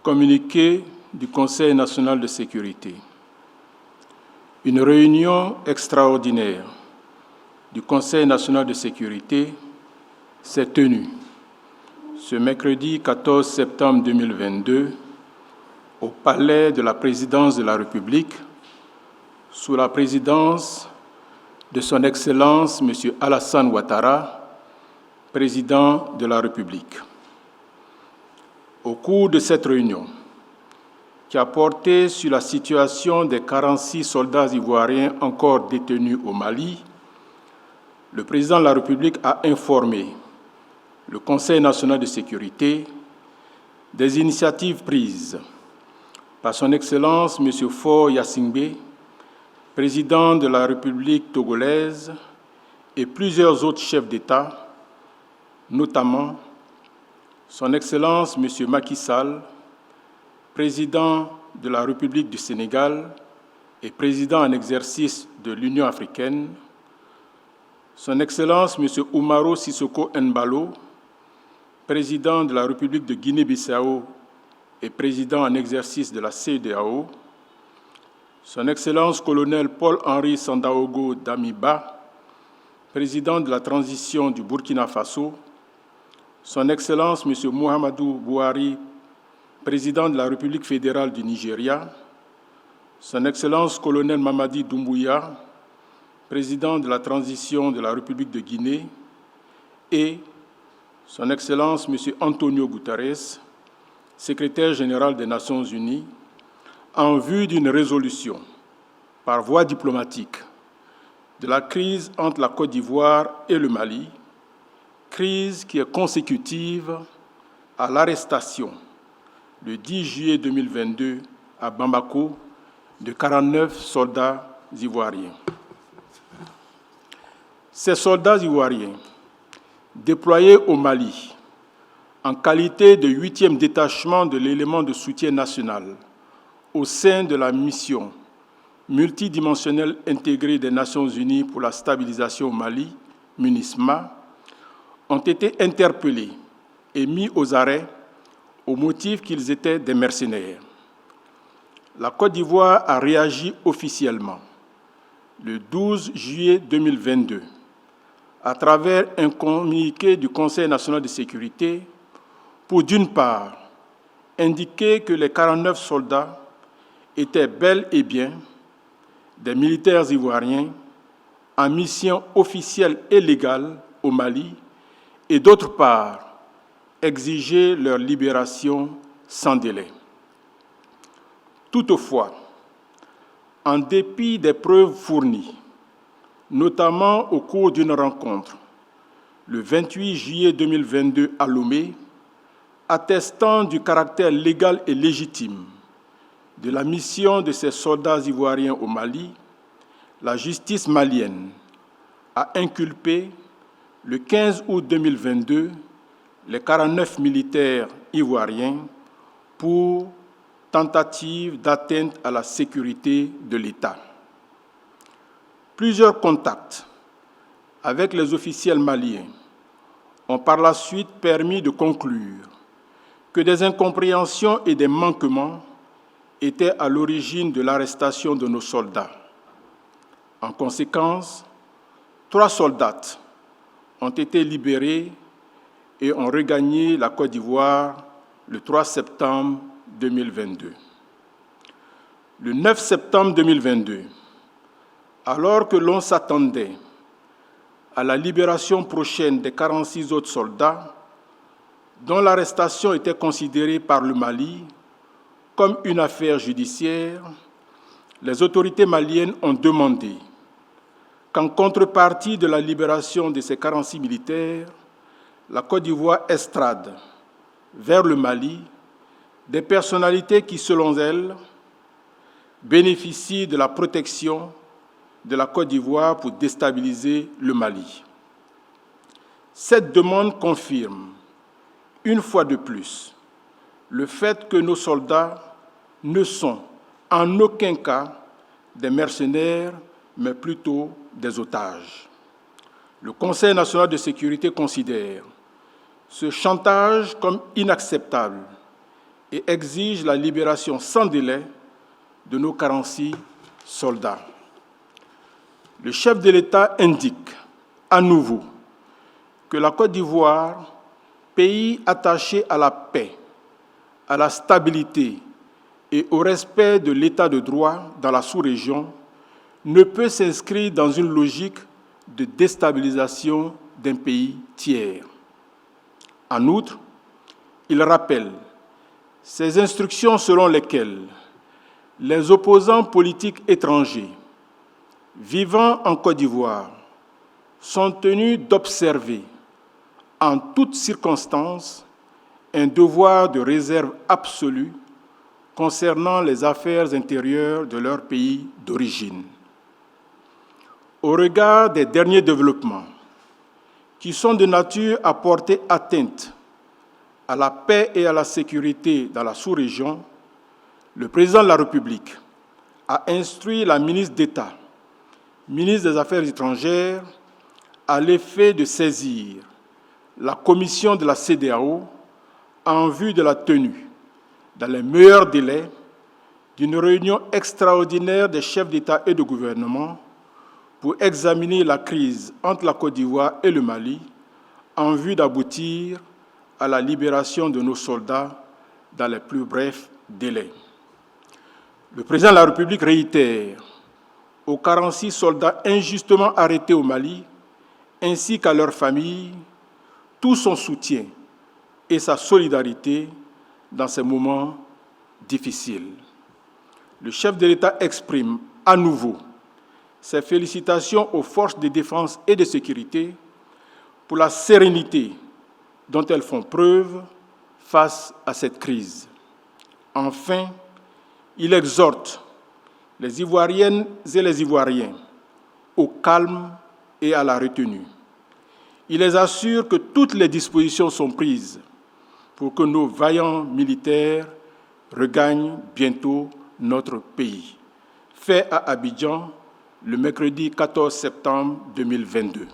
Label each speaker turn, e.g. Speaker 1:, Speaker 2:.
Speaker 1: Communiqué du Conseil national de sécurité. Une réunion extraordinaire du Conseil national de sécurité s'est tenue ce mercredi 14 septembre 2022 au Palais de la Présidence de la République sous la présidence de Son Excellence M. Alassane Ouattara, Président de la République. Au cours de cette réunion, qui a porté sur la situation des 46 soldats ivoiriens encore détenus au Mali, le Président de la République a informé le Conseil national de sécurité des initiatives prises par Son Excellence M. Faure Gnassingbé, Président de la République togolaise, et plusieurs autres chefs d'État, notamment Son Excellence M. Macky Sall, Président de la République du Sénégal et Président en exercice de l'Union africaine, Son Excellence M. Umaro Sissoko Embalo, Président de la République de Guinée-Bissau et Président en exercice de la CEDEAO, Son Excellence Colonel Paul-Henri Sandaogo Damiba, Président de la transition du Burkina Faso, Son Excellence M. Muhammadu Buhari, Président de la République fédérale du Nigeria, Son Excellence Colonel Mamadi Doumbouya, Président de la transition de la République de Guinée, et Son Excellence M. Antonio Guterres, Secrétaire général des Nations Unies, en vue d'une résolution par voie diplomatique de la crise entre la Côte d'Ivoire et le Mali, crise qui est consécutive à l'arrestation le 10 juillet 2022 à Bamako de 49 soldats ivoiriens. Ces soldats ivoiriens, déployés au Mali en qualité de 8e détachement de l'élément de soutien national au sein de la mission multidimensionnelle intégrée des Nations Unies pour la stabilisation au Mali, MINUSMA, ont été interpellés et mis aux arrêts au motif qu'ils étaient des mercenaires. La Côte d'Ivoire a réagi officiellement le 12 juillet 2022 à travers un communiqué du Conseil national de sécurité pour, d'une part, indiquer que les 49 soldats étaient bel et bien des militaires ivoiriens en mission officielle et légale au Mali, et d'autre part, exiger leur libération sans délai. Toutefois, en dépit des preuves fournies, notamment au cours d'une rencontre le 28 juillet 2022 à Lomé, attestant du caractère légal et légitime de la mission de ces soldats ivoiriens au Mali, la justice malienne a inculpé le 15 août 2022 les 49 militaires ivoiriens pour tentative d'atteinte à la sécurité de l'État. Plusieurs contacts avec les officiels maliens ont par la suite permis de conclure que des incompréhensions et des manquements étaient à l'origine de l'arrestation de nos soldats. En conséquence, 3 soldats ont été libérés et ont regagné la Côte d'Ivoire le 3 septembre 2022. Le 9 septembre 2022, alors que l'on s'attendait à la libération prochaine des 46 autres soldats, dont l'arrestation était considérée par le Mali comme une affaire judiciaire, les autorités maliennes ont demandé qu'en contrepartie de la libération de ces 46 militaires, la Côte d'Ivoire extrade vers le Mali des personnalités qui, selon elles, bénéficient de la protection de la Côte d'Ivoire pour déstabiliser le Mali. Cette demande confirme, une fois de plus, le fait que nos soldats ne sont en aucun cas des mercenaires, mais plutôt des otages. Le Conseil national de sécurité considère ce chantage comme inacceptable et exige la libération sans délai de nos 46 soldats. Le chef de l'État indique à nouveau que la Côte d'Ivoire, pays attaché à la paix, à la stabilité et au respect de l'État de droit dans la sous-région, ne peut s'inscrire dans une logique de déstabilisation d'un pays tiers. En outre, il rappelle ces instructions selon lesquelles les opposants politiques étrangers vivant en Côte d'Ivoire sont tenus d'observer en toutes circonstances un devoir de réserve absolue concernant les affaires intérieures de leur pays d'origine. Au regard des derniers développements qui sont de nature à porter atteinte à la paix et à la sécurité dans la sous-région, le président de la République a instruit la ministre d'État, ministre des Affaires étrangères, à l'effet de saisir la commission de la CEDEAO en vue de la tenue, dans les meilleurs délais, d'une réunion extraordinaire des chefs d'État et de gouvernement pour examiner la crise entre la Côte d'Ivoire et le Mali en vue d'aboutir à la libération de nos soldats dans les plus brefs délais. Le président de la République réitère aux 46 soldats injustement arrêtés au Mali, ainsi qu'à leurs familles, tout son soutien et sa solidarité dans ces moments difficiles. Le chef de l'État exprime à nouveau ses félicitations aux forces de défense et de sécurité pour la sérénité dont elles font preuve face à cette crise. Enfin, il exhorte les Ivoiriennes et les Ivoiriens au calme et à la retenue. Il les assure que toutes les dispositions sont prises pour que nos vaillants militaires regagnent bientôt notre pays. Fait à Abidjan, le mercredi 14 septembre 2022.